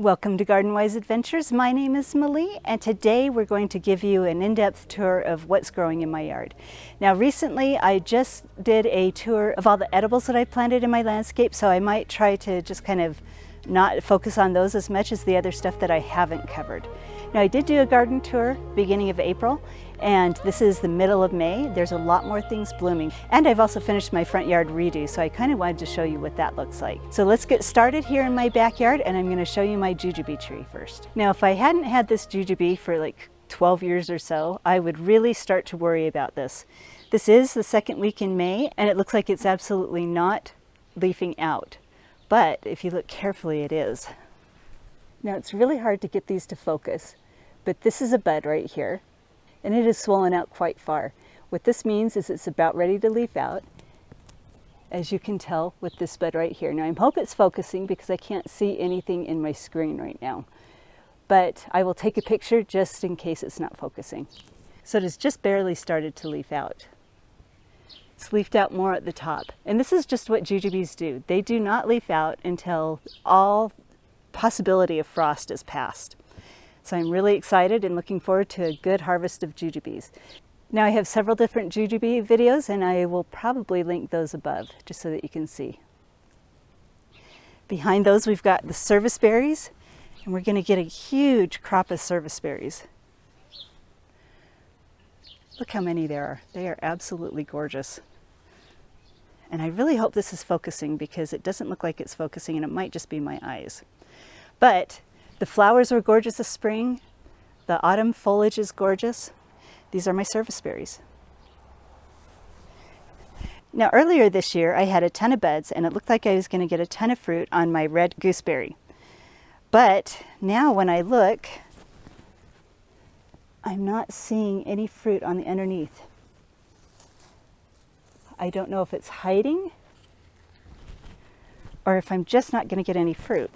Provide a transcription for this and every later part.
Welcome to Garden Wise Adventures. My name is Malie, and today we're going to give you an in-depth tour of what's growing in my yard. Now recently I just did a tour of all the edibles that I planted in my landscape, so I might try to just kind of not focus on those as much as the other stuff that I haven't covered. Now I did do a garden tour beginning of April, and this is the middle of May. There's a lot more things blooming, and I've also finished my front yard redo, so I kind of wanted to show you what that looks like. So let's get started here in my backyard, and I'm going to show you my jujube tree first. Now if I hadn't had this jujube for like 12 years or so, I would really start to worry about this. This is the second week in May, and it looks like it's absolutely not leafing out. But if you look carefully, it is. Now it's really hard to get these to focus, but this is a bud right here, and it is swollen out quite far. What this means is it's about ready to leaf out, as you can tell with this bud right here. Now I hope it's focusing because I can't see anything in my screen right now, but I will take a picture just in case it's not focusing. So it has just barely started to leaf out. It's leafed out more at the top, and this is just what jujubes do. They do not leaf out until all possibility of frost is past. So I'm really excited and looking forward to a good harvest of jujubes. Now I have several different jujube videos, and I will probably link those above just so that you can see. Behind those we've got the service berries, and we're going to get a huge crop of service berries. Look how many there are. They are absolutely gorgeous. And I really hope this is focusing because it doesn't look like it's focusing, and it might just be my eyes. But the flowers were gorgeous this spring. The autumn foliage is gorgeous. These are my service berries. Now earlier this year I had a ton of buds, and it looked like I was going to get a ton of fruit on my red gooseberry. But now when I look, I'm not seeing any fruit on the underneath. I don't know if it's hiding or if I'm just not going to get any fruit.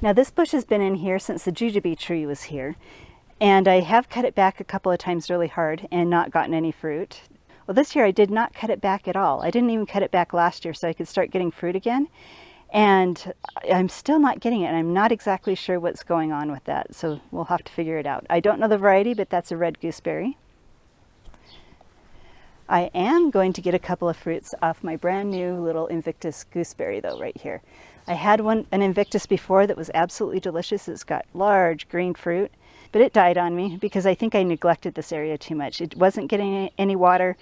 Now this bush has been in here since the jujube tree was here, and I have cut it back a couple of times really hard and not gotten any fruit. Well, this year I did not cut it back at all. I didn't even cut it back last year so I could start getting fruit again, and I'm still not getting it, and I'm not exactly sure what's going on with that, so we'll have to figure it out. I don't know the variety, but that's a red gooseberry. I am going to get a couple of fruits off my brand new little Invictus gooseberry though right here. I had an Invictus before that was absolutely delicious. It's got large green fruit, but it died on me because I think I neglected this area too much. It wasn't getting any water,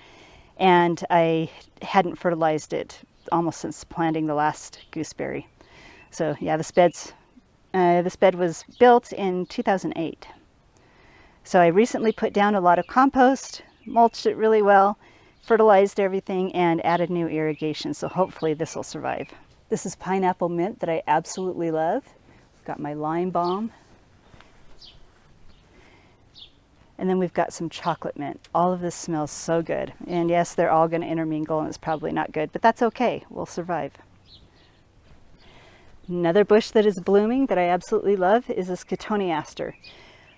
and I hadn't fertilized it almost since planting the last gooseberry. So yeah, this bed was built in 2008. So I recently put down a lot of compost, mulched it really well, fertilized everything, and added new irrigation, so hopefully this will survive. This is pineapple mint that I absolutely love. Got my lime balm. And then we've got some chocolate mint. All of this smells so good. And yes, they're all going to intermingle, and it's probably not good, but that's okay. We'll survive. Another bush that is blooming that I absolutely love is this Cotoneaster.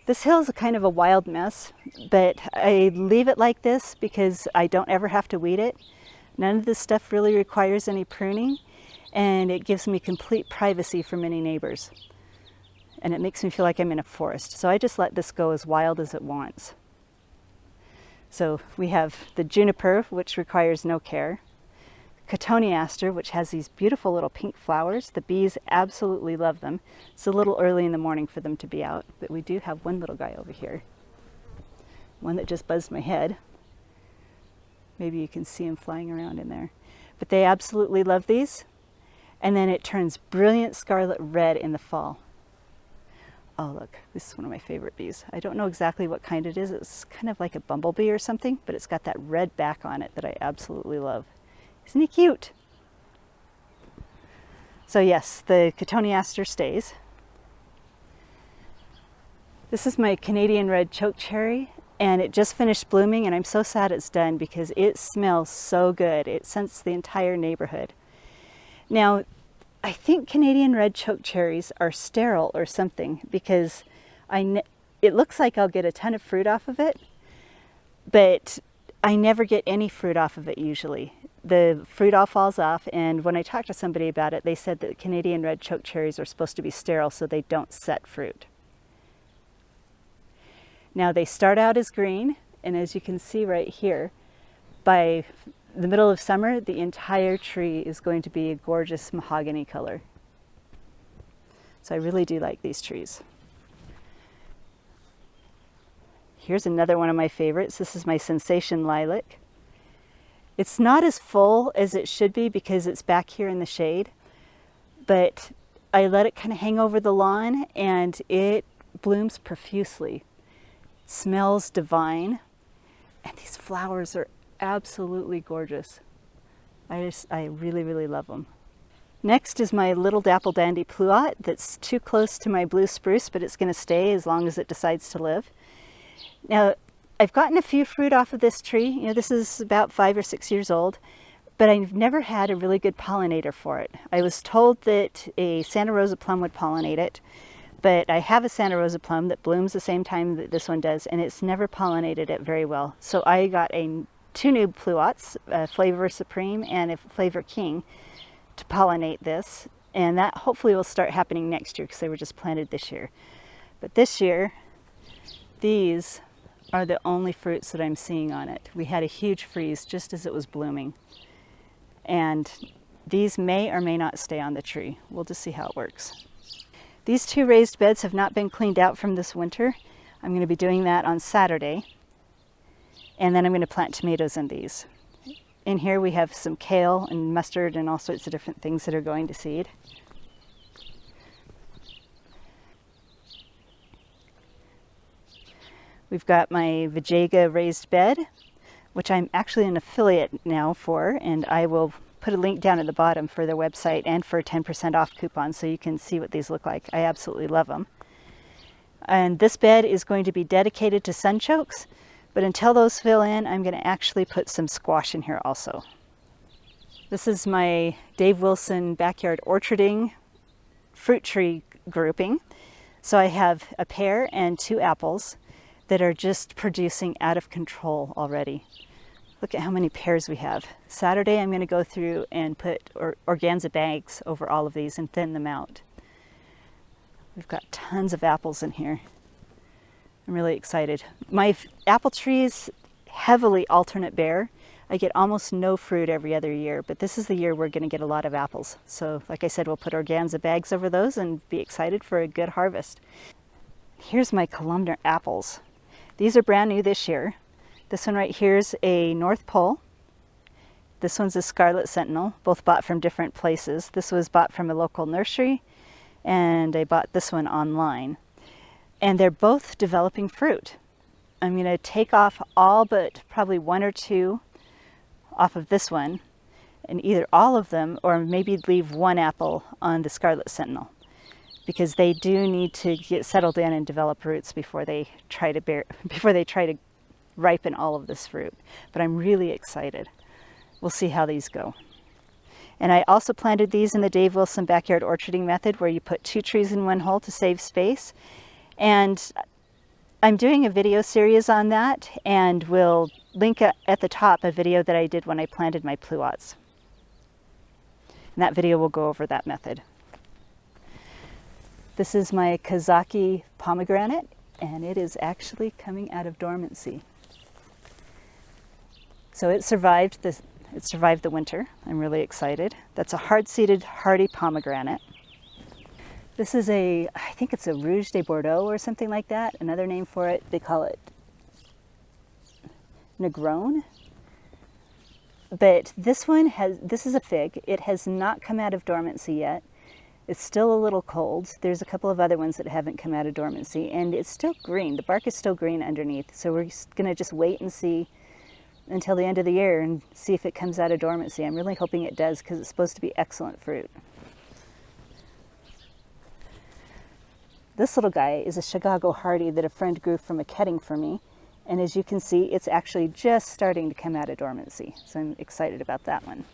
This hill is kind of a wild mess, but I leave it like this because I don't ever have to weed it. None of this stuff really requires any pruning, and it gives me complete privacy from any neighbors. And it makes me feel like I'm in a forest. So I just let this go as wild as it wants. So we have the juniper, which requires no care. Cotoneaster, which has these beautiful little pink flowers. The bees absolutely love them. It's a little early in the morning for them to be out, but we do have one little guy over here. One that just buzzed my head. Maybe you can see him flying around in there. But they absolutely love these. And then it turns brilliant scarlet red in the fall. Oh look, this is one of my favorite bees. I don't know exactly what kind it is. It's kind of like a bumblebee or something, but it's got that red back on it that I absolutely love. Isn't he cute? So yes, the Cotoneaster stays. This is my Canadian red chokecherry, and it just finished blooming, and I'm so sad it's done because it smells so good. It scents the entire neighborhood. Now, I think Canadian red chokecherries are sterile or something because it looks like I'll get a ton of fruit off of it, but I never get any fruit off of it usually. the fruit all falls off, and when I talked to somebody about it, they said that Canadian red chokecherries are supposed to be sterile so they don't set fruit. Now they start out as green, and as you can see right here, by the middle of summer, the entire tree is going to be a gorgeous mahogany color. So I really do like these trees. Here's another one of my favorites. This is my Sensation Lilac. It's not as full as it should be because it's back here in the shade, but I let it kind of hang over the lawn and it blooms profusely. It smells divine, and these flowers are absolutely gorgeous. I really, really love them. Next is my little Dapple Dandy Pluot that's too close to my blue spruce, but it's going to stay as long as it decides to live. Now, I've gotten a few fruit off of this tree. You know, this is about 5 or 6 years old, but I've never had a really good pollinator for it. I was told that a Santa Rosa plum would pollinate it, but I have a Santa Rosa plum that blooms the same time that this one does, and it's never pollinated it very well. So I got two new pluots, a Flavor Supreme and a Flavor King, to pollinate this, and that hopefully will start happening next year because they were just planted this year. But this year, these are the only fruits that I'm seeing on it. We had a huge freeze just as it was blooming, and these may or may not stay on the tree. We'll just see how it works. These two raised beds have not been cleaned out from this winter. I'm going to be doing that on Saturday, and then I'm going to plant tomatoes in these. In here we have some kale and mustard and all sorts of different things that are going to seed. We've got my Vijaya Raised Bed, which I'm actually an affiliate now for, and I will put a link down at the bottom for their website and for a 10% off coupon so you can see what these look like. I absolutely love them. And this bed is going to be dedicated to sunchokes, but until those fill in, I'm going to actually put some squash in here also. This is my Dave Wilson backyard orcharding fruit tree grouping. So I have a pear and 2 apples that are just producing out of control already. Look at how many pears we have. Saturday I'm going to go through and put organza bags over all of these and thin them out. We've got tons of apples in here. I'm really excited. My apple trees heavily alternate bear. I get almost no fruit every other year, but this is the year we're going to get a lot of apples. So like I said, we'll put organza bags over those and be excited for a good harvest. Here's my Columnar Apples. These are brand new this year. This one right here is a North Pole. This one's a Scarlet Sentinel, both bought from different places. This was bought from a local nursery, and I bought this one online. And they're both developing fruit. I'm going to take off all but probably 1 or 2 off of this one, and either all of them or maybe leave 1 apple on the Scarlet Sentinel, because they do need to get settled in and develop roots before they try to ripen all of this fruit. But I'm really excited. We'll see how these go. And I also planted these in the Dave Wilson backyard orcharding method, where you put 2 trees in 1 hole to save space. And I'm doing a video series on that, and we'll link at the top a video that I did when I planted my pluots. And that video will go over that method. This is my Kazaki pomegranate, and it is actually coming out of dormancy. So it survived the winter. I'm really excited. That's a hard-seeded, hardy pomegranate. This is I think it's a Rouge de Bordeaux or something like that. Another name for it, they call it Negrone. But this is a fig. It has not come out of dormancy yet. It's still a little cold. There's a couple of other ones that haven't come out of dormancy, and it's still green. The bark is still green underneath. So we're gonna just wait and see until the end of the year and see if it comes out of dormancy. I'm really hoping it does, because it's supposed to be excellent fruit. This little guy is a Chicago Hardy that a friend grew from a ketting for me. And as you can see, it's actually just starting to come out of dormancy. So I'm excited about that one.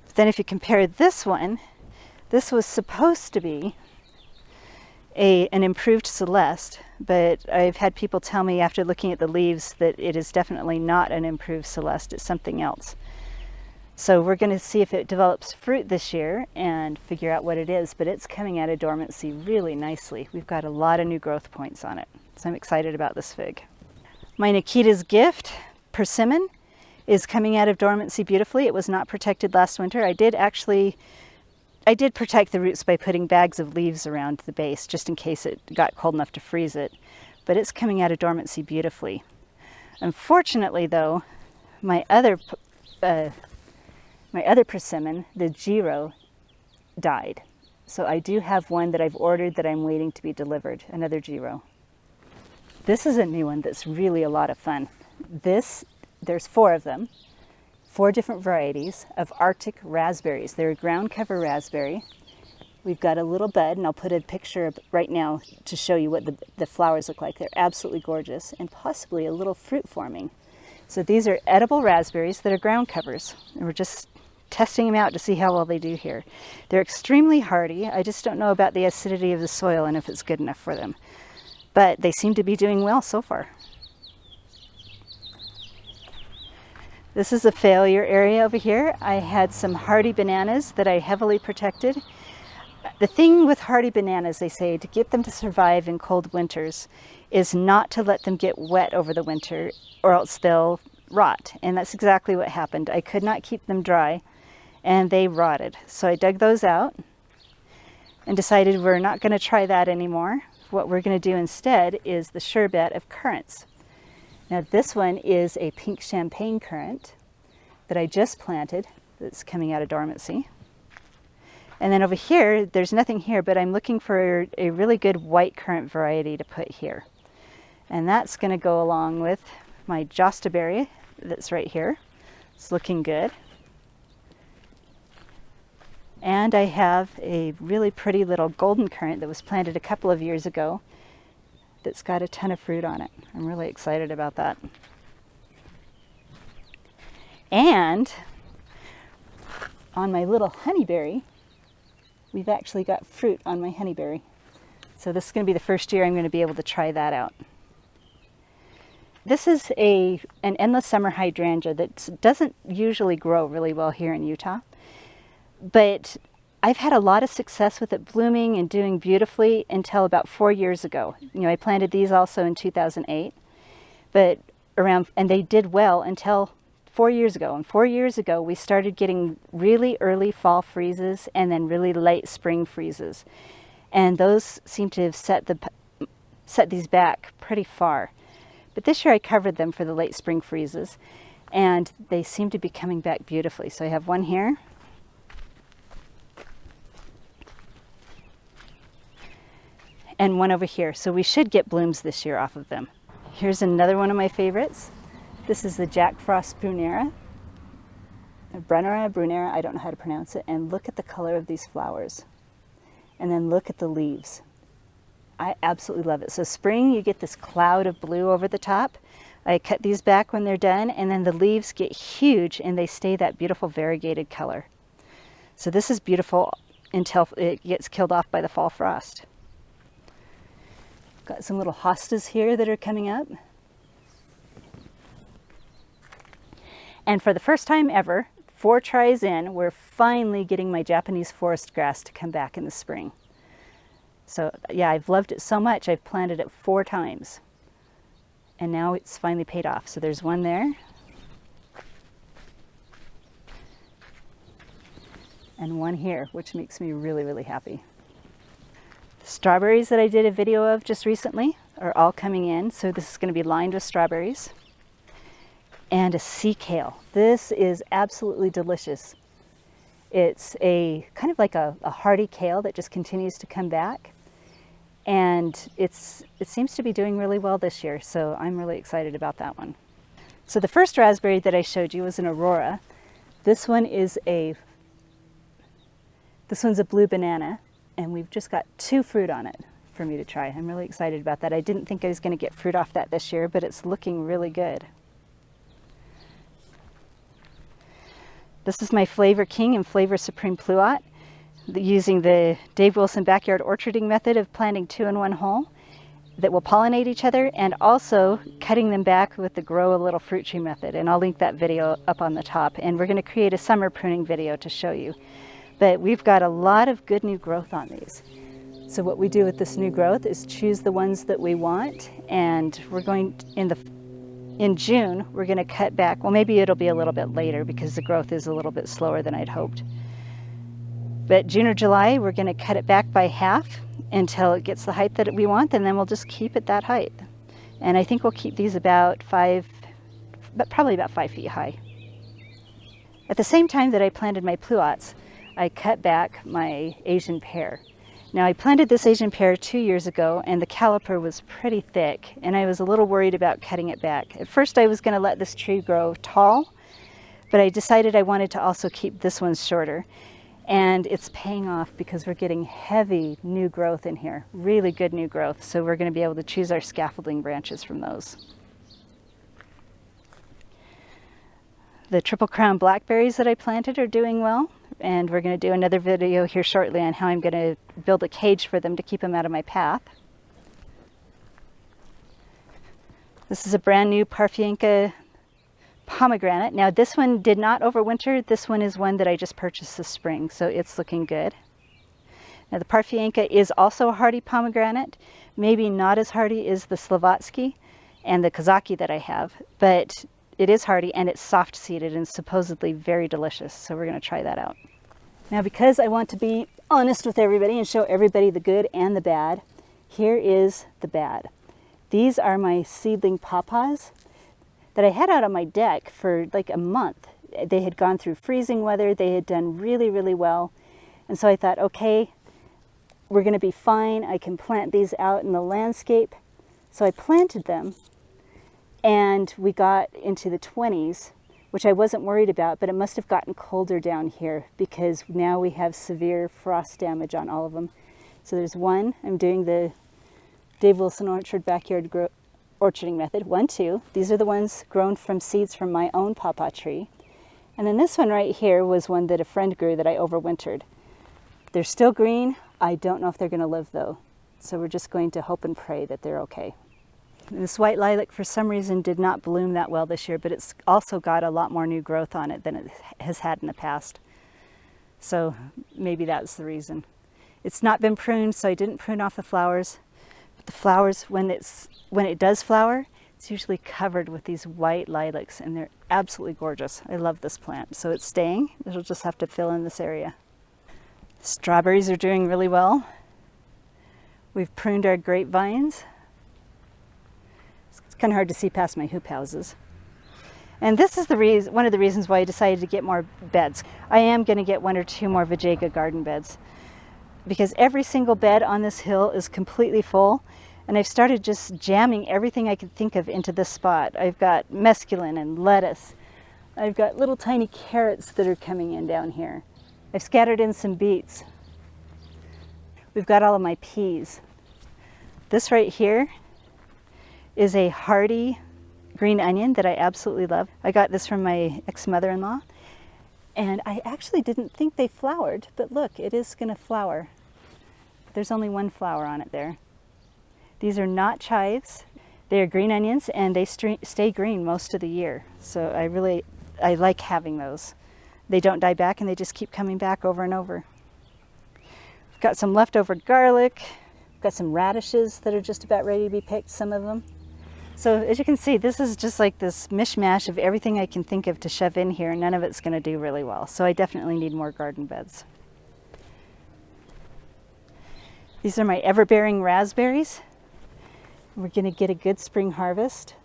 But then if you compare this one, this was supposed to be an improved Celeste, but I've had people tell me after looking at the leaves that it is definitely not an improved Celeste, it's something else. So we're going to see if it develops fruit this year and figure out what it is, but it's coming out of dormancy really nicely. We've got a lot of new growth points on it, so I'm excited about this fig. My Nikita's Gift Persimmon is coming out of dormancy beautifully. It was not protected last winter. I did protect the roots by putting bags of leaves around the base just in case it got cold enough to freeze it, but it's coming out of dormancy beautifully. Unfortunately though, my other persimmon, the Giro, died. So I do have one that I've ordered that I'm waiting to be delivered, another Giro. This is a new one that's really a lot of fun. There's 4 of them, 4 different varieties of Arctic raspberries. They're a ground cover raspberry. We've got a little bud, and I'll put a picture up right now to show you what the flowers look like. They're absolutely gorgeous, and possibly a little fruit forming. So these are edible raspberries that are ground covers. And we're just testing them out to see how well they do here. They're extremely hardy. I just don't know about the acidity of the soil and if it's good enough for them. But they seem to be doing well so far. This is a failure area over here. I had some hardy bananas that I heavily protected. The thing with hardy bananas, they say, to get them to survive in cold winters is not to let them get wet over the winter or else they'll rot. And that's exactly what happened. I could not keep them dry and they rotted. So I dug those out and decided we're not going to try that anymore. What we're going to do instead is the Sherbet of Currants. Now this one is a pink champagne currant that I just planted that's coming out of dormancy. And then over here, there's nothing here, but I'm looking for a really good white currant variety to put here. And that's going to go along with my Jostaberry that's right here. It's looking good. And I have a really pretty little golden currant that was planted a couple of years ago that's got a ton of fruit on it. I'm really excited about that. And on my little honeyberry, we've actually got fruit on my honeyberry. So this is going to be the first year I'm going to be able to try that out. This is an endless summer hydrangea that doesn't usually grow really well here in Utah. But I've had a lot of success with it blooming and doing beautifully until about 4 years ago. You know, I planted these also in 2008, and they did well until 4 years ago. And 4 years ago, we started getting really early fall freezes and then really late spring freezes. And those seem to have set these back pretty far. But this year I covered them for the late spring freezes and they seem to be coming back beautifully. So I have one here. And one over here. So we should get blooms this year off of them. Here's another one of my favorites. This is the Jack Frost Brunera. Brunera, I don't know how to pronounce it. And look at the color of these flowers. And then look at the leaves. I absolutely love it. So spring, you get this cloud of blue over the top. I cut these back when they're done, and then the leaves get huge and they stay that beautiful variegated color. So this is beautiful until it gets killed off by the fall frost. Got some little hostas here that are coming up. And for the first time ever, 4 tries in, we're finally getting my Japanese forest grass to come back in the spring. So yeah, I've loved it so much, I've planted it 4 times. And now it's finally paid off. So there's one there. And one here, which makes me really, really happy. The strawberries that I did a video of just recently are all coming in. So this is going to be lined with strawberries. And a sea kale. This is absolutely delicious. It's a kind of like a hardy kale that just continues to come back. And it seems to be doing really well this year, so I'm really excited about that one. So the first raspberry that I showed you was an Aurora. This one's a blue banana, and we've just got 2 fruit on it for me to try. I'm really excited about that. I didn't think I was going to get fruit off that this year, but it's looking really good. This is my Flavor King and Flavor Supreme Pluot, using the Dave Wilson backyard orcharding method of planting 2 in 1 hole. that will pollinate each other, and also cutting them back with the Grow a Little Fruit Tree method. And I'll link that video up on the top. And we're going to create a summer pruning video to show you. But we've got a lot of good new growth on these. So what we do with this new growth is choose the ones that we want, and we're going in June, we're going to cut back. Well, maybe it'll be a little bit later because the growth is a little bit slower than I'd hoped. But June or July, we're going to cut it back by half until it gets the height that we want, and then we'll just keep it that height. And I think we'll keep these probably about 5 feet high. At the same time that I planted my pluots, I cut back my Asian pear. Now, I planted this Asian pear 2 years ago, and the caliper was pretty thick, and I was a little worried about cutting it back. At first, I was going to let this tree grow tall, but I decided I wanted to also keep this one shorter. And it's paying off because we're getting heavy new growth in here, really good new growth. So we're going to be able to choose our scaffolding branches from those. The triple crown blackberries that I planted are doing well, and we're going to do another video here shortly on how I'm going to build a cage for them to keep them out of my path. This is a brand new Parfianca Pomegranate. Now this one did not overwinter. This one is one that I just purchased this spring, so it's looking good. Now the Parfianca is also a hardy pomegranate, maybe not as hardy as the Slovatsky and the Kozaki that I have, but it is hardy and it's soft seeded and supposedly very delicious, so we're going to try that out. Now, because I want to be honest with everybody and show everybody the good and the bad, here is the bad. These are my seedling pawpaws that I had out on my deck for like a month. They had gone through freezing weather. They had done really, really well. And so I thought, okay, we're going to be fine. I can plant these out in the landscape. So I planted them, and we got into the 20s, which I wasn't worried about, but it must have gotten colder down here because now we have severe frost damage on all of them. So there's one. I'm doing the Dave Wilson Orchard Backyard Orcharding method. 1, 2. These are the ones grown from seeds from my own pawpaw tree. And then this one right here was one that a friend grew that I overwintered. They're still green. I don't know if they're going to live though. So we're just going to hope and pray that they're okay. And this white lilac for some reason did not bloom that well this year, but it's also got a lot more new growth on it than it has had in the past. So maybe that's the reason. It's not been pruned, so I didn't prune off the flowers. The flowers, when it does flower, it's usually covered with these white lilacs, and they're absolutely gorgeous. I love this plant. So it's staying. It'll just have to fill in this area. Strawberries are doing really well. We've pruned our grapevines. It's kind of hard to see past my hoop houses. And this is one of the reasons why I decided to get more beds. I am going to get 1 or 2 more Vegega garden beds, because every single bed on this hill is completely full, and I've started just jamming everything I could think of into this spot. I've got mesclun and lettuce. I've got little tiny carrots that are coming in down here. I've scattered in some beets. We've got all of my peas. This right here is a hardy green onion that I absolutely love. I got this from my ex-mother-in-law, and I actually didn't think they flowered, but look, it is going to flower. There's only one flower on it there. These are not chives. They are green onions, and they stay green most of the year. So I like having those. They don't die back, and they just keep coming back over and over. I've got some leftover garlic. I've got some radishes that are just about ready to be picked, some of them. So as you can see, this is just like this mishmash of everything I can think of to shove in here, and none of it's going to do really well. So I definitely need more garden beds. These are my ever-bearing raspberries. We're going to get a good spring harvest.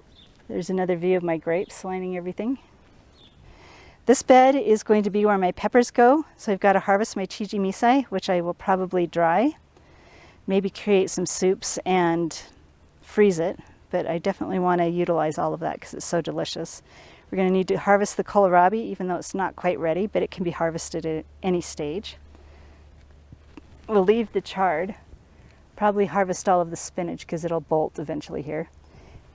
There's another view of my grapes lining everything. This bed is going to be where my peppers go. So I've got to harvest my chiji misai, which I will probably dry. Maybe create some soups and freeze it. But I definitely want to utilize all of that because it's so delicious. We're going to need to harvest the kohlrabi, even though it's not quite ready, but it can be harvested at any stage. We'll leave the chard. Probably harvest all of the spinach because it'll bolt eventually here.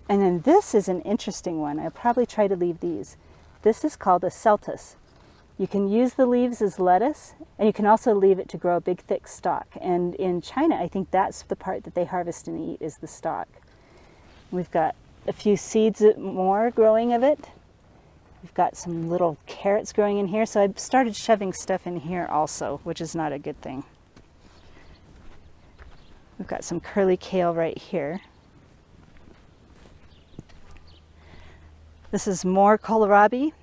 And then this is an interesting one. I'll probably try to leave these. This is called a Celtus. You can use the leaves as lettuce, and you can also leave it to grow a big thick stalk. And in China, I think that's the part that they harvest and eat, is the stalk. We've got a few seeds more growing of it. We've got some little carrots growing in here, so I've started shoving stuff in here also, which is not a good thing. We've got some curly kale right here. This is more kohlrabi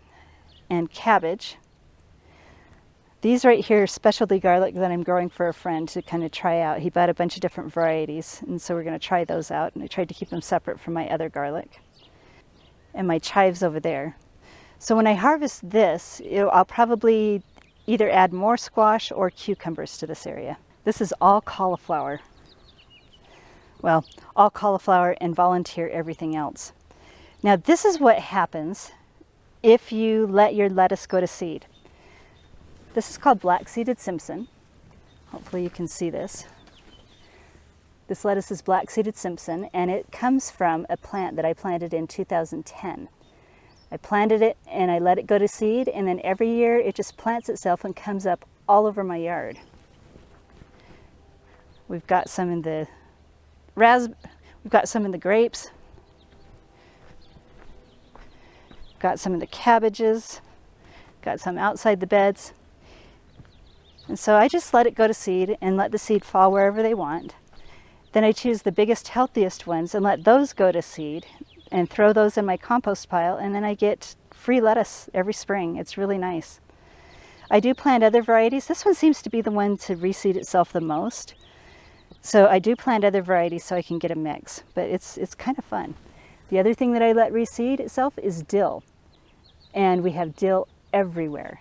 and cabbage. These right here are specialty garlic that I'm growing for a friend to kind of try out. He bought a bunch of different varieties, and so we're going to try those out. And I tried to keep them separate from my other garlic. And my chives over there. So when I harvest this, I'll probably either add more squash or cucumbers to this area. This is all cauliflower. Well, all cauliflower and volunteer everything else. Now this is what happens if you let your lettuce go to seed. This is called black-seeded Simpson. Hopefully you can see this. This lettuce is black-seeded Simpson, and it comes from a plant that I planted in 2010. I planted it and I let it go to seed, and then every year it just plants itself and comes up all over my yard. We've got some in the we've got some in the grapes. Got some in the cabbages. Got some outside the beds. And so I just let it go to seed and let the seed fall wherever they want. Then I choose the biggest, healthiest ones and let those go to seed and throw those in my compost pile, and then I get free lettuce every spring. It's really nice. I do plant other varieties. This one seems to be the one to reseed itself the most. So I do plant other varieties so I can get a mix, but it's kind of fun. The other thing that I let reseed itself is dill. And we have dill everywhere.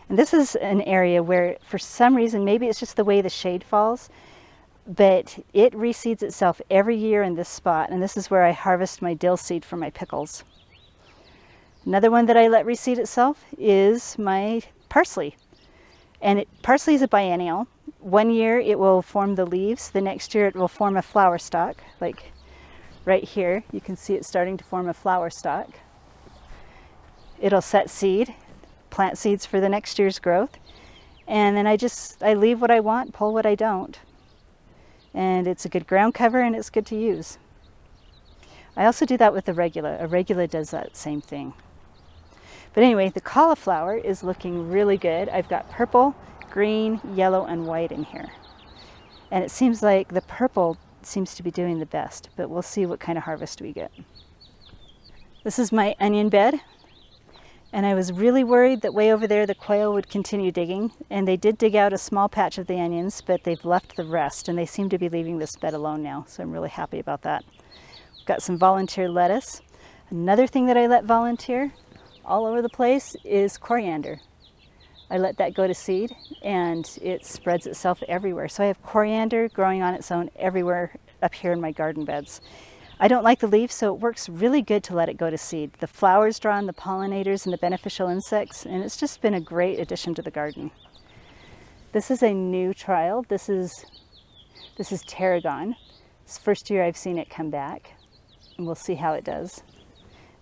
And this is an area where, for some reason, maybe it's just the way the shade falls, but it reseeds itself every year in this spot, and this is where I harvest my dill seed for my pickles. Another one that I let reseed itself is my parsley. And parsley is a biennial. One year it will form the leaves, the next year it will form a flower stalk. Like right here, you can see it starting to form a flower stalk. It'll set seed, plant seeds for the next year's growth, and then I leave what I want, pull what I don't. And it's a good ground cover and it's good to use. I also do that with the Regula. Regula does that same thing. But anyway, the cauliflower is looking really good. I've got purple, green, yellow, and white in here. And it seems like the purple seems to be doing the best, but we'll see what kind of harvest we get. This is my onion bed. And I was really worried that way over there the quail would continue digging, and they did dig out a small patch of the onions, but they've left the rest, and they seem to be leaving this bed alone now, so I'm really happy about that. We've got some volunteer lettuce. Another thing that I let volunteer all over the place is coriander. I let that go to seed, and it spreads itself everywhere. So I have coriander growing on its own everywhere up here in my garden beds. I don't like the leaves, so it works really good to let it go to seed. The flowers draw in the pollinators and the beneficial insects, and it's just been a great addition to the garden. This is a new trial. This is Tarragon. It's the first year I've seen it come back, and we'll see how it does.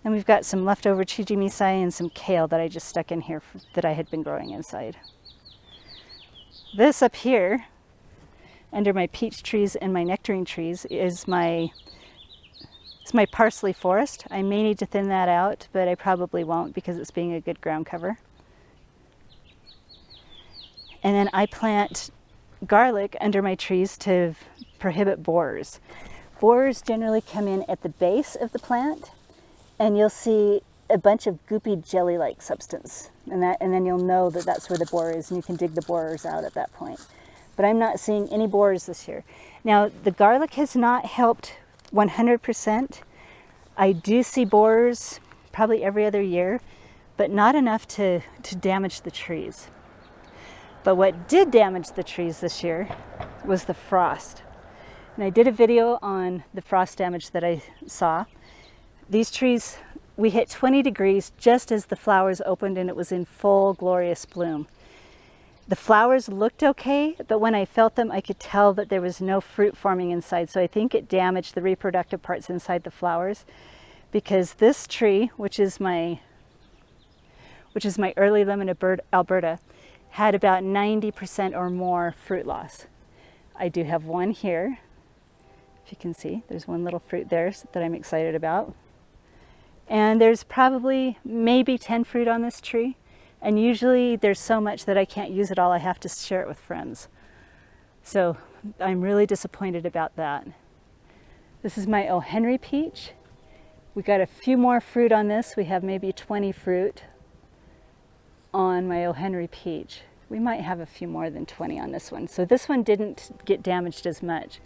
And we've got some leftover chijimisai and some kale that I just stuck in here that I had been growing inside. This up here, under my peach trees and my nectarine trees, is my Parsley Forest. I may need to thin that out, but I probably won't because it's being a good ground cover. And then I plant garlic under my trees to prohibit borers. Borers generally come in at the base of the plant, and you'll see a bunch of goopy jelly-like substance. And then you'll know that that's where the borer is, and you can dig the borers out at that point. But I'm not seeing any borers this year. Now, the garlic has not helped 100%. I do see borers probably every other year, but not enough to damage the trees. But what did damage the trees this year was the frost. And I did a video on the frost damage that I saw. These trees, we hit 20 degrees just as the flowers opened, and it was in full glorious bloom. The flowers looked okay, but when I felt them, I could tell that there was no fruit forming inside. So I think it damaged the reproductive parts inside the flowers, because this tree, which is my which is my early lemon Alberta, had about 90% or more fruit loss. I do have one here. If you can see, there's one little fruit there that I'm excited about. And there's probably maybe 10 fruit on this tree. And usually there's so much that I can't use it all. I have to share it with friends. So I'm really disappointed about that. This is my O. Henry peach. We got a few more fruit on this. We have maybe 20 fruit on my O. Henry peach. We might have a few more than 20 on this one. So this one didn't get damaged as much,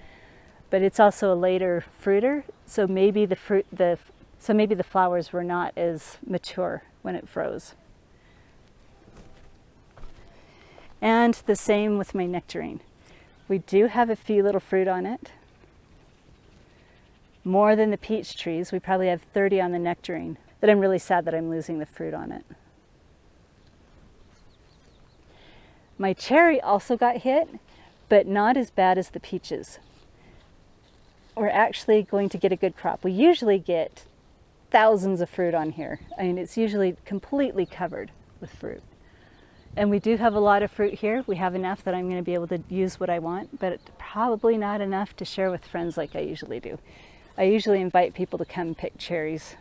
but it's also a later fruiter. So maybe the flowers were not as mature when it froze. And the same with my nectarine. We do have a few little fruit on it. More than the peach trees. We probably have 30 on the nectarine, but I'm really sad that I'm losing the fruit on it. My cherry also got hit, but not as bad as the peaches. We're actually going to get a good crop. We usually get thousands of fruit on here. I mean, it's usually completely covered with fruit. And we do have a lot of fruit here. We have enough that I'm going to be able to use what I want, but probably not enough to share with friends like I usually do. I usually invite people to come pick cherries,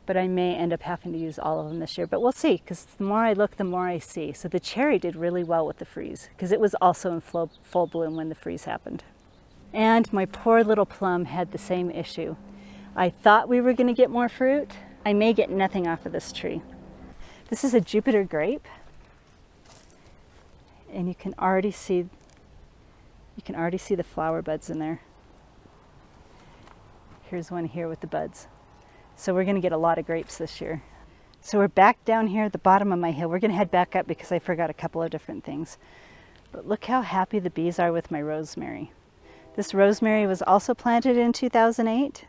but I may end up having to use all of them this year, but we'll see, because the more I look, the more I see. So the cherry did really well with the freeze, because it was also in full bloom when the freeze happened. And my poor little plum had the same issue. I thought we were going to get more fruit. I may get nothing off of this tree. This is a Jupiter grape, and you can already see the flower buds in there. Here's one here with the buds. So we're going to get a lot of grapes this year. So we're back down here at the bottom of my hill. We're going to head back up because I forgot a couple of different things. But look how happy the bees are with my rosemary. This rosemary was also planted in 2008,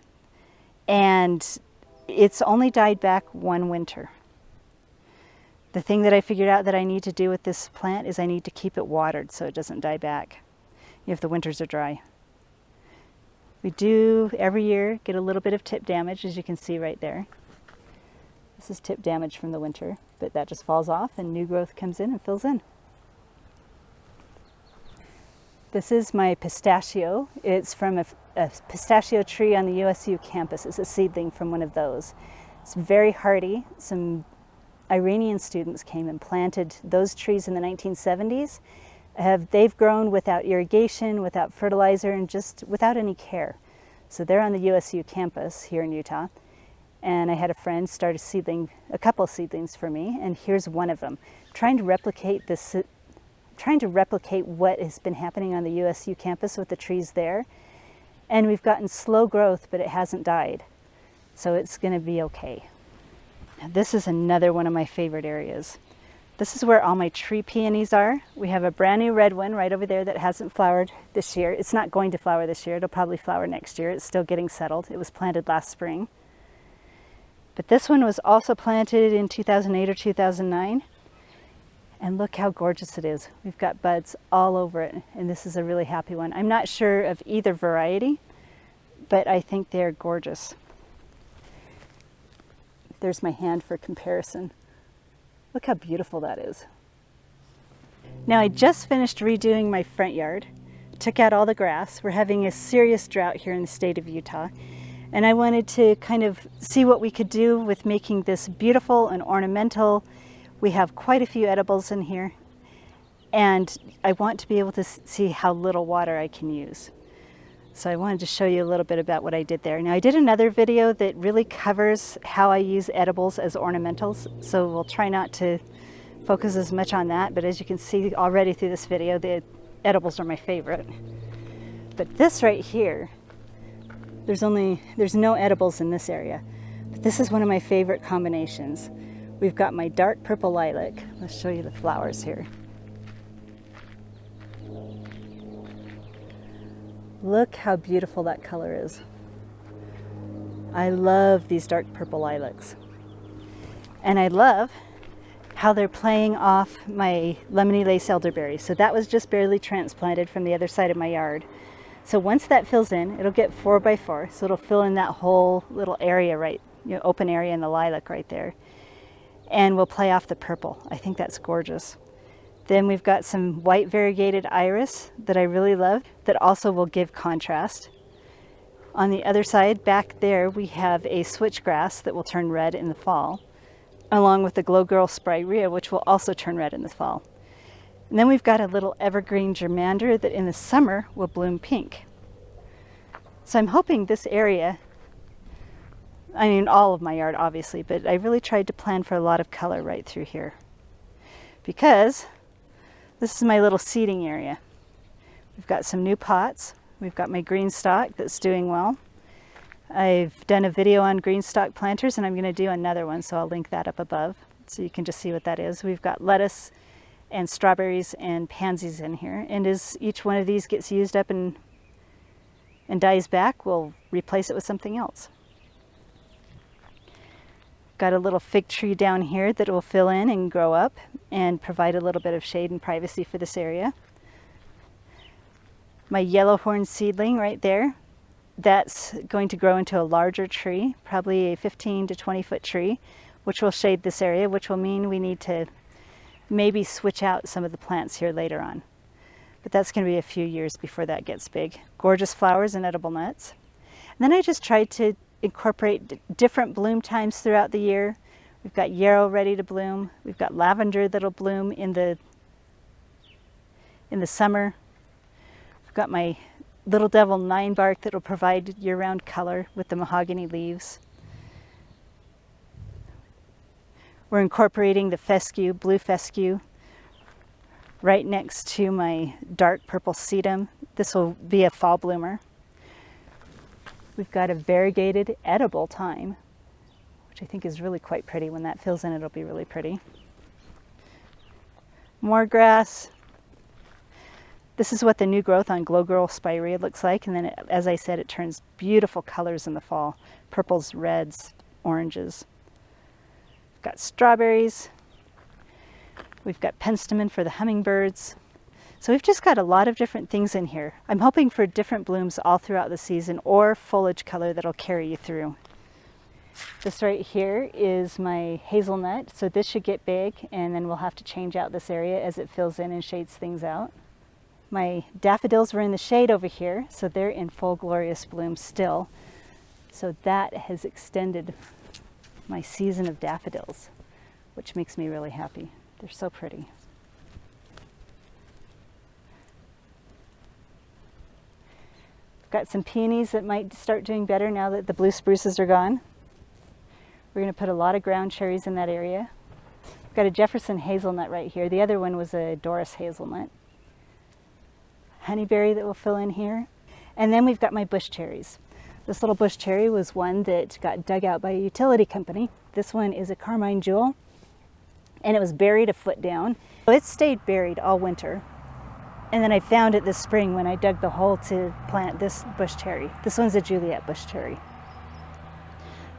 and it's only died back one winter. The thing that I figured out that I need to do with this plant is I need to keep it watered so it doesn't die back if the winters are dry. We do every year get a little bit of tip damage, as you can see right there. This is tip damage from the winter, but that just falls off and new growth comes in and fills in. This is my pistachio. It's from a pistachio tree on the USU campus. It's a seedling from one of those. It's very hardy. Some Iranian students came and planted those trees in the 1970s. They've grown without irrigation, without fertilizer, and just without any care. So they're on the USU campus here in Utah. And I had a friend start a couple of seedlings for me, and here's one of them. Trying to replicate what has been happening on the USU campus with the trees there. And we've gotten slow growth, but it hasn't died. So it's going to be okay. Now, this is another one of my favorite areas. This is where all my tree peonies are. We have a brand new red one right over there that hasn't flowered this year. It's not going to flower this year. It'll probably flower next year. It's still getting settled. It was planted last spring. But this one was also planted in 2008 or 2009. And look how gorgeous it is. We've got buds all over it, and this is a really happy one. I'm not sure of either variety, but I think they're gorgeous. There's my hand for comparison. Look how beautiful that is. Now I just finished redoing my front yard. Took out all the grass. We're having a serious drought here in the state of Utah. And I wanted to kind of see what we could do with making this beautiful and ornamental. We have quite a few edibles in here. And I want to be able to see how little water I can use. So I wanted to show you a little bit about what I did there. Now I did another video that really covers how I use edibles as ornamentals, so we'll try not to focus as much on that, but as you can see already through this video, the edibles are my favorite. But this right here, there's no edibles in this area, but this is one of my favorite combinations. We've got my dark purple lilac. Let's show you the flowers here. Look how beautiful that color is. I love these dark purple lilacs. And I love how they're playing off my lemony lace elderberry. So that was just barely transplanted from the other side of my yard. So once that fills in, it'll get 4x4. So it'll fill in that whole little area open area in the lilac right there. and we'll play off the purple. I think that's gorgeous. Then we've got some white variegated iris that I really love that also will give contrast. On the other side, back there, we have a switchgrass that will turn red in the fall, along with the Glow Girl Spirea, which will also turn red in the fall. And then we've got a little evergreen germander that in the summer will bloom pink. So I'm hoping this area, I mean all of my yard obviously, but I really tried to plan for a lot of color right through here, because this is my little seeding area. We've got some new pots. We've got my green stock that's doing well. I've done a video on green stock planters, and I'm going to do another one, so I'll link that up above so you can just see what that is. We've got lettuce and strawberries and pansies in here, and as each one of these gets used up and dies back, we'll replace it with something else. Got a little fig tree down here that will fill in and grow up and provide a little bit of shade and privacy for this area. My yellow horn seedling right there, that's going to grow into a larger tree, probably a 15 to 20 foot tree, which will shade this area, which will mean we need to maybe switch out some of the plants here later on. But that's going to be a few years before that gets big. Gorgeous flowers and edible nuts. And then I just tried to incorporate different bloom times throughout the year. We've got yarrow ready to bloom. We've got lavender that'll bloom in the summer. We've got my Little Devil 9 bark that will provide year-round color with the mahogany leaves. We're incorporating the fescue, blue fescue, right next to my dark purple sedum. This will be a fall bloomer. We've got a variegated edible thyme, which I think is really quite pretty. When that fills in, it'll be really pretty. More grass. This is what the new growth on Glow Girl Spirea looks like, and then as I said, it turns beautiful colors in the fall. Purples, reds, oranges. We've got strawberries. We've got penstemon for the hummingbirds. So we've just got a lot of different things in here. I'm hoping for different blooms all throughout the season, or foliage color that'll carry you through. This right here is my hazelnut, so this should get big, and then we'll have to change out this area as it fills in and shades things out. My daffodils were in the shade over here, so they're in full glorious bloom still. So that has extended my season of daffodils, which makes me really happy. They're so pretty. Got some peonies that might start doing better now that the blue spruces are gone. We're going to put a lot of ground cherries in that area. We've got a Jefferson hazelnut right here. The other one was a Doris hazelnut. Honeyberry that will fill in here. And then we've got my bush cherries. This little bush cherry was one that got dug out by a utility company. This one is a Carmine Jewel, and it was buried a foot down. So it stayed buried all winter. And then I found it this spring when I dug the hole to plant this bush cherry. This one's a Juliet bush cherry.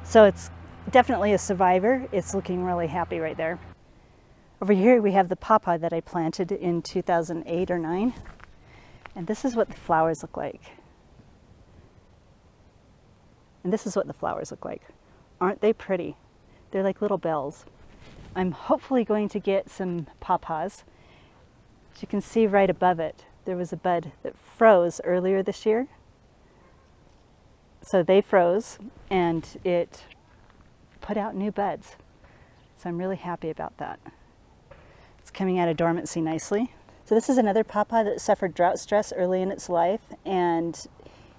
So it's definitely a survivor. It's looking really happy right there. Over here we have the pawpaw that I planted in 2008 or 9. And this is what the flowers look like. And this is what the flowers look like. Aren't they pretty? They're like little bells. I'm hopefully going to get some pawpaws. As you can see right above it, there was a bud that froze earlier this year. So they froze and it put out new buds. So I'm really happy about that. It's coming out of dormancy nicely. So this is another pawpaw that suffered drought stress early in its life and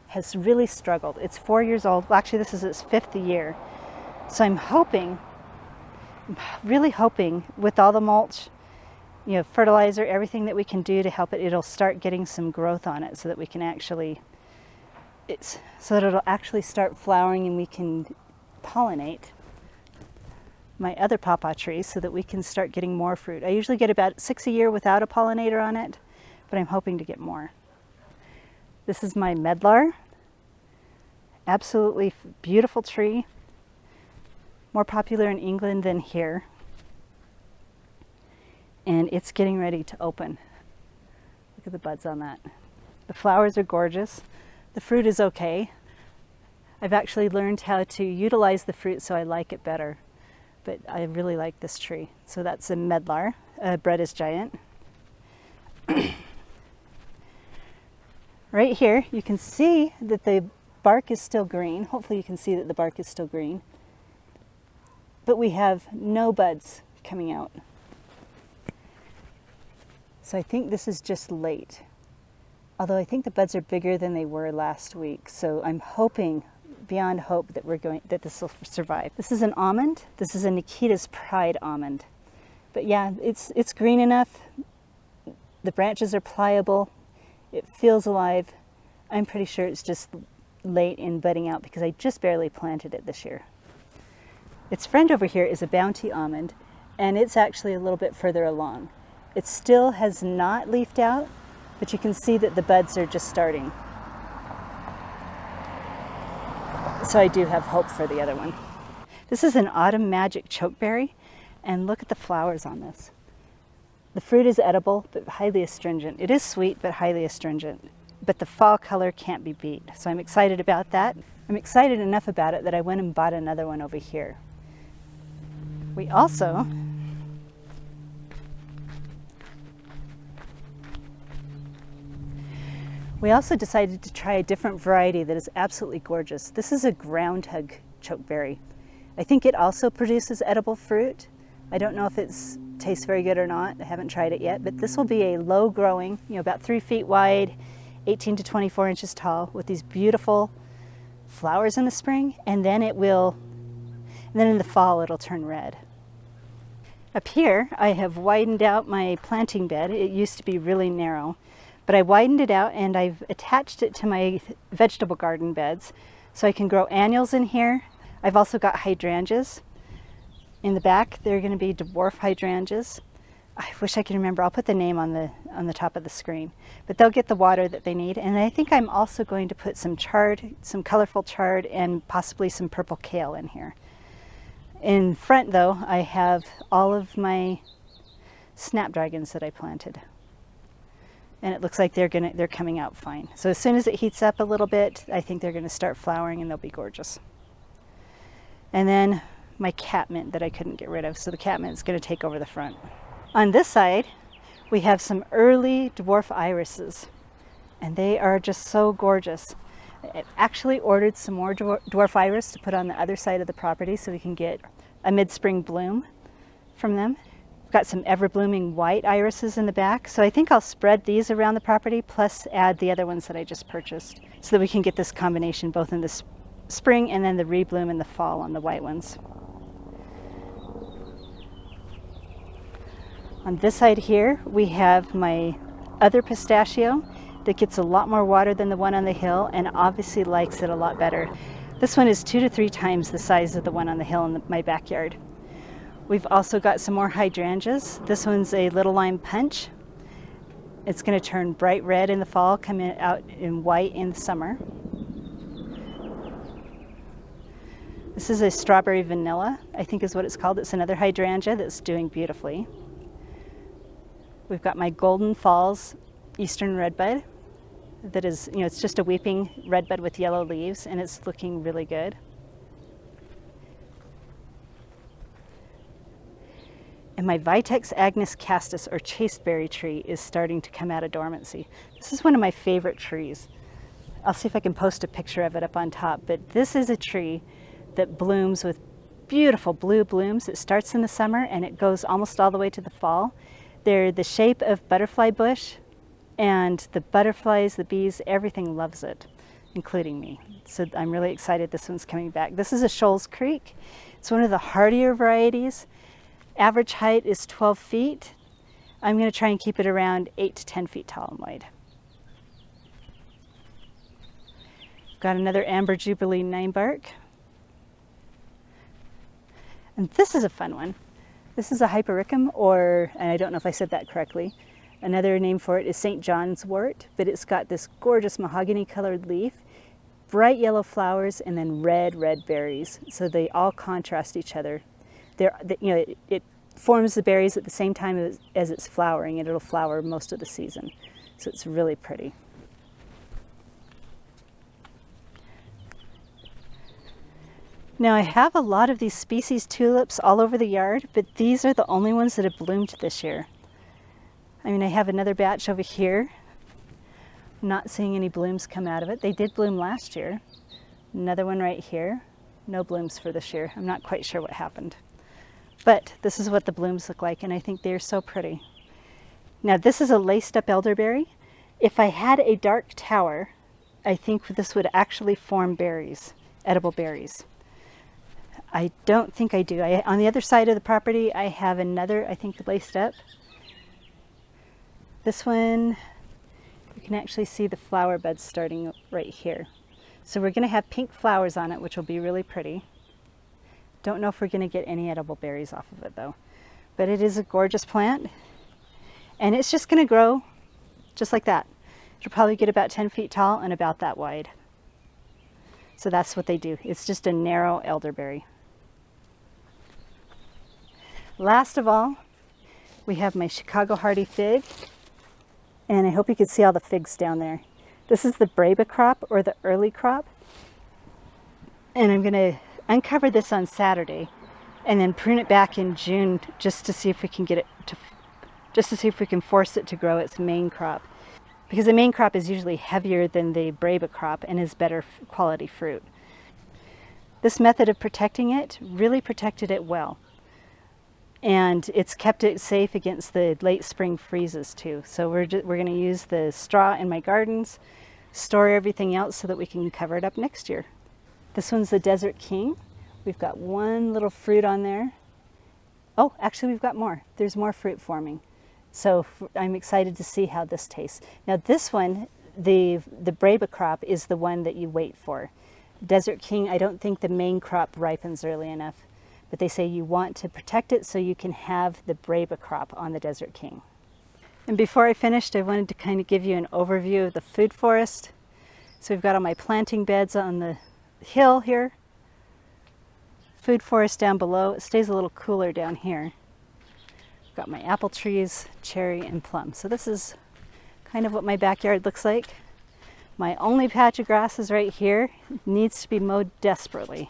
has really struggled. It's 4 years old. Well, actually, this is its 5th year. So I'm hoping, really hoping, with all the mulch, fertilizer, everything that we can do to help it, it'll start getting some growth on it so that we can actually, so that it'll actually start flowering and we can pollinate my other pawpaw trees so that we can start getting more fruit. I usually get about 6 a year without a pollinator on it, but I'm hoping to get more. This is my medlar. Absolutely beautiful tree. More popular in England than here. And it's getting ready to open. Look at the buds on that. The flowers are gorgeous. The fruit is okay. I've actually learned how to utilize the fruit so I like it better. but I really like this tree. So that's a medlar. Bread is giant. Right here, you can see that the bark is still green. Hopefully you can see that the bark is still green. But we have no buds coming out. So I think this is just late. Although I think the buds are bigger than they were last week. So I'm hoping, beyond hope, that this will survive. This is an almond. This is a Nikita's Pride almond. But yeah, it's green enough. The branches are pliable. It feels alive. I'm pretty sure it's just late in budding out because I just barely planted it this year. Its friend over here is a Bounty almond, and it's actually a little bit further along. It still has not leafed out, but you can see that the buds are just starting. So I do have hope for the other one. This is an Autumn Magic Chokecherry, and look at the flowers on this. The fruit is edible, but highly astringent. It is sweet, but highly astringent. But the fall color can't be beat. So I'm excited about that. I'm excited enough about it that I went and bought another one over here. We also decided to try a different variety that is absolutely gorgeous. This is a groundhog chokeberry. I think it also produces edible fruit. I don't know if it tastes very good or not. I haven't tried it yet, but this will be a low growing, about 3 feet wide, 18 to 24 inches tall, with these beautiful flowers in the spring, and then in the fall it'll turn red. Up here I have widened out my planting bed. It used to be really narrow, but I widened it out and I've attached it to my vegetable garden beds so I can grow annuals in here. I've also got hydrangeas. In the back, they're going to be dwarf hydrangeas. I wish I could remember. I'll put the name on the top of the screen. But they'll get the water that they need. And I think I'm also going to put some colorful chard, and possibly some purple kale in here. In front, though, I have all of my snapdragons that I planted. And it looks like they're coming out fine. So as soon as it heats up a little bit, I think they're going to start flowering and they'll be gorgeous. And then my catmint that I couldn't get rid of, so the catmint is going to take over the front. On this side, we have some early dwarf irises, and they are just so gorgeous. I actually ordered some more dwarf iris to put on the other side of the property so we can get a mid-spring bloom from them. We've got some ever-blooming white irises in the back, so I think I'll spread these around the property plus add the other ones that I just purchased so that we can get this combination both in the spring and then the rebloom in the fall on the white ones. On this side here, we have my other pistachio that gets a lot more water than the one on the hill and obviously likes it a lot better. This one is 2 to 3 times the size of the one on the hill in my backyard. We've also got some more hydrangeas. This one's a little lime punch. It's going to turn bright red in the fall, come out in white in the summer. This is a strawberry vanilla, I think is what it's called. It's another hydrangea that's doing beautifully. We've got my Golden Falls Eastern Redbud that is, it's just a weeping redbud with yellow leaves, and it's looking really good. And my Vitex Agnes Castus, or chasteberry tree, is starting to come out of dormancy. This is one of my favorite trees. I'll see if I can post a picture of it up on top, but this is a tree that blooms with beautiful blue blooms. It starts in the summer and it goes almost all the way to the fall. They're the shape of butterfly bush, and the butterflies, the bees, everything loves it, including me. So I'm really excited this one's coming back. This is a Shoals Creek. It's one of the hardier varieties. Average height is 12 feet. I'm going to try and keep it around 8 to 10 feet tall and wide. Got another Amber Jubilee 9-bark. And this is a fun one. This is a Hypericum, and I don't know if I said that correctly. Another name for it is St. John's wort, but it's got this gorgeous mahogany colored leaf, bright yellow flowers, and then red berries. So they all contrast each other. It forms the berries at the same time as it's flowering, and it'll flower most of the season. So it's really pretty. Now I have a lot of these species tulips all over the yard, but these are the only ones that have bloomed this year. I mean, I have another batch over here. I'm not seeing any blooms come out of it. They did bloom last year. Another one right here. No blooms for this year. I'm not quite sure what happened. But this is what the blooms look like, and I think they're so pretty. Now this is a laced up elderberry. If I had a dark tower, I think this would actually form berries, edible berries. I don't think I do. On the other side of the property, I have another, I think, laced up. This one, you can actually see the flower buds starting right here. So we're going to have pink flowers on it, which will be really pretty. Don't know if we're going to get any edible berries off of it though. But it is a gorgeous plant. And it's just going to grow just like that. It'll probably get about 10 feet tall and about that wide. So that's what they do. It's just a narrow elderberry. Last of all, we have my Chicago Hardy fig. And I hope you can see all the figs down there. This is the Braba crop, or the early crop. And I'm going to uncover this on Saturday and then prune it back in June just to see if we can get it to, just to see if we can force it to grow its main crop. Because the main crop is usually heavier than the Braba crop and is better quality fruit. This method of protecting it really protected it well. And it's kept it safe against the late spring freezes too. So we're going to use the straw in my gardens, store everything else so that we can cover it up next year. This one's the Desert King. We've got one little fruit on there. Oh, actually we've got more. There's more fruit forming. So I'm excited to see how this tastes. Now this one, the Braba crop, is the one that you wait for. Desert King, I don't think the main crop ripens early enough. But they say you want to protect it so you can have the Braba crop on the Desert King. And before I finished, I wanted to kind of give you an overview of the food forest. So we've got all my planting beds on the hill here. Food forest down below. It stays a little cooler down here. I've got my apple trees, cherry, and plum. So this is kind of what my backyard looks like. My only patch of grass is right here. It needs to be mowed desperately.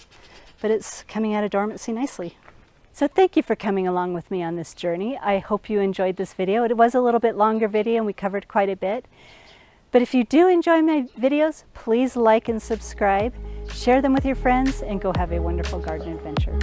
But it's coming out of dormancy nicely. So thank you for coming along with me on this journey. I hope you enjoyed this video. It was a little bit longer video and we covered quite a bit. But if you do enjoy my videos, please like and subscribe, share them with your friends, and go have a wonderful garden adventure.